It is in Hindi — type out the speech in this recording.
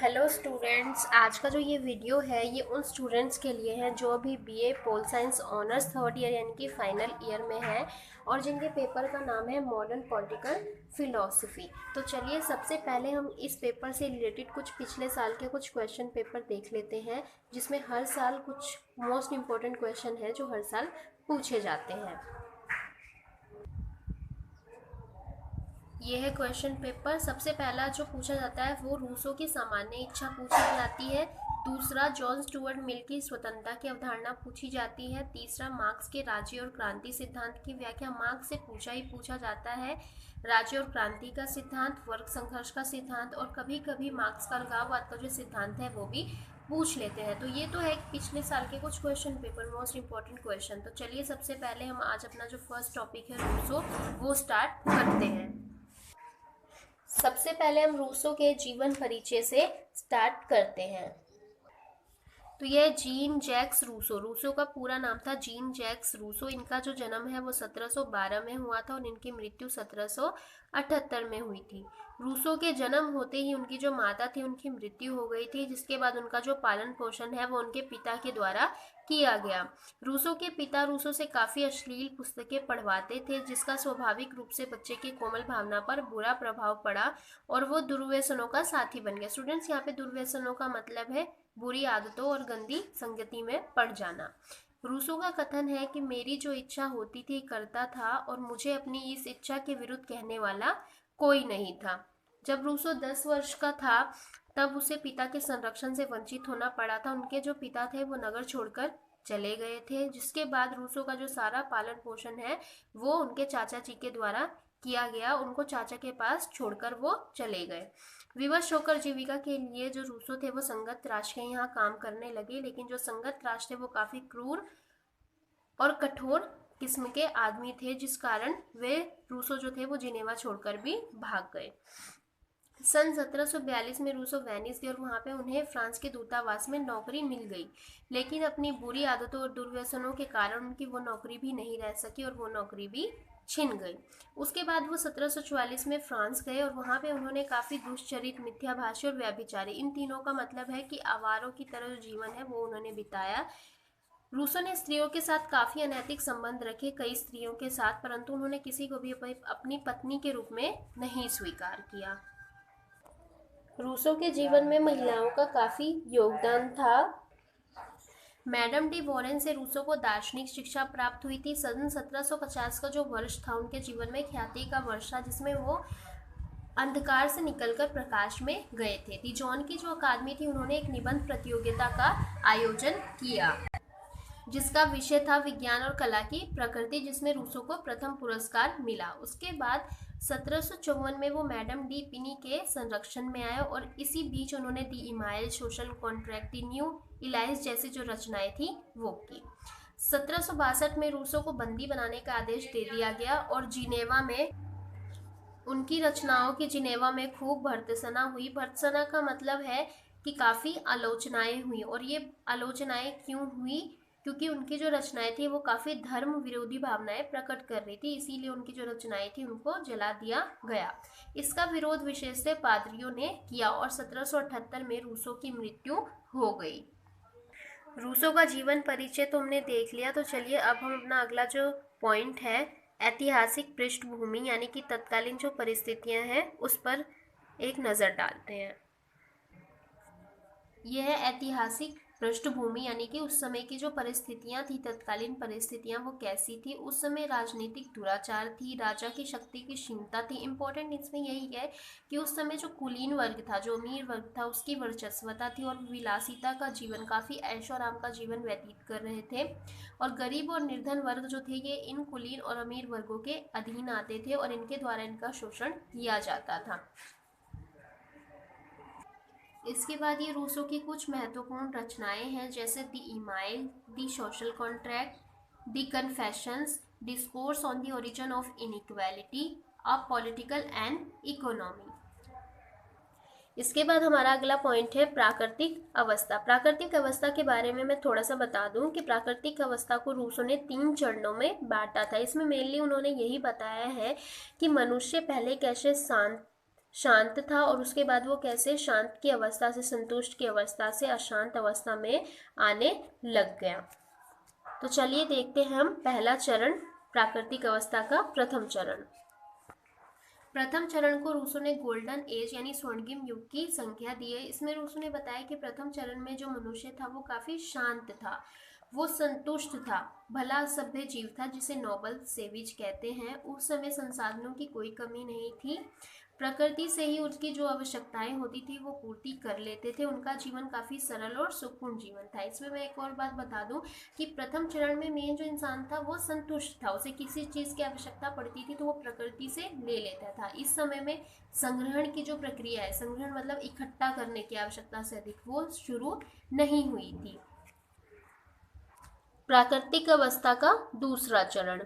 हेलो स्टूडेंट्स, आज का जो ये वीडियो है ये उन स्टूडेंट्स के लिए है जो अभी BA pol science honours third year यानी कि फाइनल ईयर में है और जिनके पेपर का नाम है मॉडर्न पॉलिटिकल फिलॉसफी। तो चलिए सबसे पहले हम इस पेपर से रिलेटेड कुछ पिछले साल के कुछ क्वेश्चन पेपर देख लेते हैं, जिसमें हर साल कुछ मोस्ट इम्पोर्टेंट क्वेश्चन है जो हर साल पूछे जाते हैं। ये है क्वेश्चन पेपर। सबसे पहला जो पूछा जाता है वो रूसो की सामान्य इच्छा पूछी जाती है। दूसरा, जॉन स्टुअर्ट मिल की स्वतंत्रता की अवधारणा पूछी जाती है। तीसरा, मार्क्स के राज्य और क्रांति सिद्धांत की व्याख्या मार्क्स से पूछा जाता है। राज्य और क्रांति का सिद्धांत, वर्ग संघर्ष का सिद्धांत और कभी कभी मार्क्स का अलगाववाद का जो सिद्धांत है वो भी पूछ लेते हैं। तो ये तो है पिछले साल के कुछ question paper, most important question. तो चलिए सबसे पहले हम आज अपना जो फर्स्ट टॉपिक है रूसो वो स्टार्ट करते हैं। सबसे पहले हम रूसो के जीवन परिचय से स्टार्ट करते हैं। तो यह जीन जैक्स रूसो, रूसो का पूरा नाम था जीन जैक्स रूसो। इनका जो जन्म है वो 1712 में हुआ था और इनकी मृत्यु 1778 में हुई थी। रूसो के जन्म होते ही उनकी जो माता थी उनकी मृत्यु हो गई थी, जिसके बाद उनका जो पालन पोषण है वो उनके पिता के द्वारा किया गया। रूसो के पिता रूसो से काफ़ी अश्लील पुस्तकें पढ़वाते थे, जिसका स्वाभाविक रूप से बच्चे की कोमल भावना पर बुरा प्रभाव पड़ा और वो दुर्व्यसनों का साथी बन गया। स्टूडेंट्स, यहाँ पे दुर्व्यसनों का मतलब है बुरी आदतों और गंदी संगति में पड़ जाना। रूसो का कथन है कि मेरी जो इच्छा होती थी करता था और मुझे अपनी इस इच्छा के विरुद्ध कहने वाला कोई नहीं था। जब रूसो 10 वर्ष का था तब उसे पिता के संरक्षण से वंचित होना पड़ा था। उनके जो पिता थे वो नगर छोड़कर चले गए थे, जिसके बाद रूसो का जो सारा पालन पोषण है वो उनके चाचा जी के द्वारा किया गया। उनको चाचा के पास छोड़कर वो चले गए। विवश होकर जीविका के लिए जो रूसो थे वो संगत राज के यहाँ काम करने लगे, लेकिन जो संगत राज थे वो काफ़ी क्रूर और कठोर किस्म के आदमी थे, जिस कारण वे रूसो जो थे वो जिनेवा छोड़कर भी भाग गए। सन 1742 में रूसो वेनिस गए और वहाँ पे उन्हें फ्रांस के दूतावास में नौकरी मिल गई, लेकिन अपनी बुरी आदतों और दुर्व्यसनों के कारण उनकी वो नौकरी भी नहीं रह सकी और वो नौकरी भी छिन गई। उसके बाद वो 1744 में फ्रांस गए और वहाँ पे उन्होंने काफ़ी दुष्चरित, मिथ्याभाषी और व्याभिचारी, इन तीनों का मतलब है कि आवारों की तरह जो जीवन है वो उन्होंने बिताया। रूसो ने स्त्रियों के साथ काफ़ी अनैतिक संबंध रखे, कई स्त्रियों के साथ, परंतु उन्होंने किसी को भी अपनी पत्नी के रूप में नहीं स्वीकार किया। रूसो के जीवन में महिलाओं का काफ़ी योगदान था। मैडम डी वॉरेन से रूसो को दार्शनिक शिक्षा प्राप्त हुई थी। सन 1750 का जो वर्ष था उनके जीवन में ख्याति का वर्ष था, जिसमें वो अंधकार से निकलकर प्रकाश में गए थे। डिजॉन की जो अकादमी थी उन्होंने एक निबंध प्रतियोगिता का आयोजन किया, जिसका विषय था विज्ञान और कला की प्रकृति, जिसमें रूसो को प्रथम पुरस्कार मिला। उसके बाद 1754 में वो मैडम डी पिनी के संरक्षण में आए और इसी बीच उन्होंने the Emile, social contract, the new Eloise जैसी जो रचनाएं थी वो की। 1762 में रूसो को बंदी बनाने का आदेश दे दिया गया और जिनेवा में उनकी रचनाओं की जिनेवा में खूब भर्त्सना हुई। भर्त्सना का मतलब है कि काफ़ी आलोचनाएं हुई, और ये आलोचनाएं क्यों हुई? क्योंकि उनकी जो रचनाएं थी वो काफ़ी धर्म विरोधी भावनाएं प्रकट कर रही थी, इसीलिए उनकी जो रचनाएं थी उनको जला दिया गया। इसका विरोध विशेष से पादरियों ने किया और 1778 में रूसो की मृत्यु हो गई। रूसो का जीवन परिचय तो हमने देख लिया। तो चलिए अब हम अपना अगला जो पॉइंट है ऐतिहासिक पृष्ठभूमि यानी कि तत्कालीन जो परिस्थितियां हैं उस पर एक नज़र डालते हैं। यह है ऐतिहासिक पृष्ठभूमि यानी कि उस समय की जो परिस्थितियां थी, तत्कालीन परिस्थितियां वो कैसी थी। उस समय राजनीतिक दुराचार थी, राजा की शक्ति की क्षीणता थी। इम्पोर्टेंट इसमें यही है कि उस समय जो कुलीन वर्ग था, जो अमीर वर्ग था, उसकी वर्चस्वता थी और विलासिता का जीवन, काफ़ी ऐशो आराम का जीवन व्यतीत कर रहे थे। और गरीब और निर्धन वर्ग जो थे ये इन कुलीन और अमीर वर्गों के अधीन आते थे और इनके द्वारा इनका शोषण किया जाता था। इसके बाद ये रूसो की कुछ महत्वपूर्ण रचनाएं हैं, जैसे the email, the social contract, the confessions, discourse on the origin of inequality, a political and economy. इसके बाद हमारा अगला पॉइंट है प्राकृतिक अवस्था। प्राकृतिक अवस्था के बारे में मैं थोड़ा सा बता दूं कि प्राकृतिक अवस्था को रूसो ने 3 चरणों में बांटा था। इसमें मेनली उन्होंने यही बताया है कि मनुष्य पहले कैसे शांत शांत था, और उसके बाद वो कैसे शांत की अवस्था से संतुष्ट की अवस्था से अशांत अवस्था में आने लग गया। तो चलिए देखते हैं हम पहला चरण, प्राकृतिक अवस्था का प्रथम चरण। प्रथम चरण को रूसो ने गोल्डन एज यानी स्वर्णिम युग की संख्या दी है। इसमें रूसो ने बताया कि प्रथम चरण में जो मनुष्य था वो काफी शांत था, वो संतुष्ट था, भला सभ्य जीव था, जिसे नोबल सेविज कहते हैं। उस समय संसाधनों की कोई कमी नहीं थी, प्रकृति से ही उसकी जो आवश्यकताएं होती थी वो पूर्ति कर लेते थे। उनका जीवन काफी सरल और सुखपूर्ण जीवन था। इसमें मैं एक और बात बता दूं कि प्रथम चरण में मेन जो इंसान था वो संतुष्ट था, उसे किसी चीज की आवश्यकता पड़ती थी तो वो प्रकृति से ले लेता था। इस समय में संग्रहण की जो प्रक्रिया है, संग्रहण मतलब इकट्ठा करने की आवश्यकता से अधिक, वो शुरू नहीं हुई थी। प्राकृतिक अवस्था का दूसरा चरण।